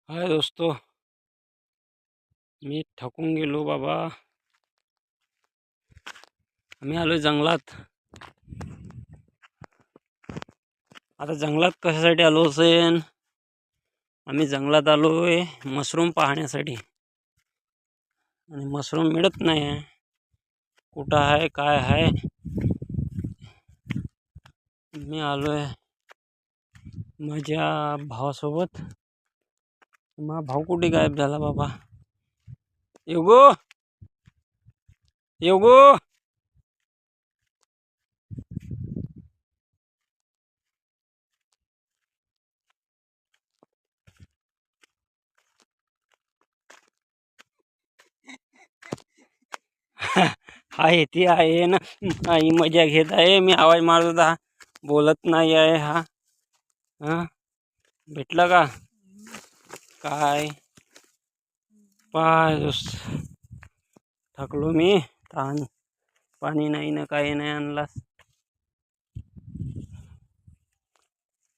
हाय दोस्तों, मी थकून गेलो बाबा. आम्ही आलोय जंगलात. आता जंगलात कशासाठी आलो असेल? आम्ही जंगलात आलोय मशरूम पाहण्यासाठी. आणि मशरूम मिळत नाही आहे. कुठं आहे काय आहे? मी आलोय माझ्या भावासोबत. माझा भाऊ कुठे गायब झाला बाबा? योगो योगो आहे ती आहे ना. आई मजा घेत आहे. मी आवाज मारत होता, बोलत नाही आहे हा. हा, भेटला का काय? पाय दोस्त, थकलो मी. ताण पाणी नाही ना, काही नाही आणला.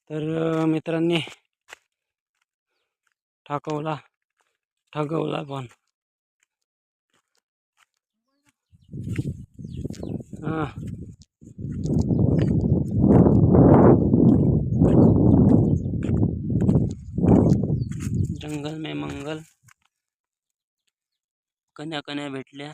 तर मित्रांनी ठगवला पण. हा, जंगल में मंगल. कन्या भेटल्या.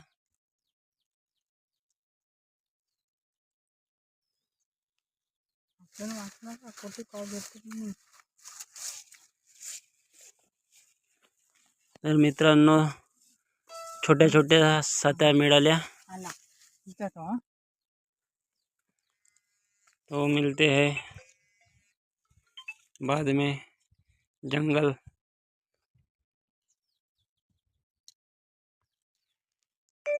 तर मित्रांनो, छोट्या छोट्या सात्या मिळाल्या. तो मिलते हैं बाद में. जंगल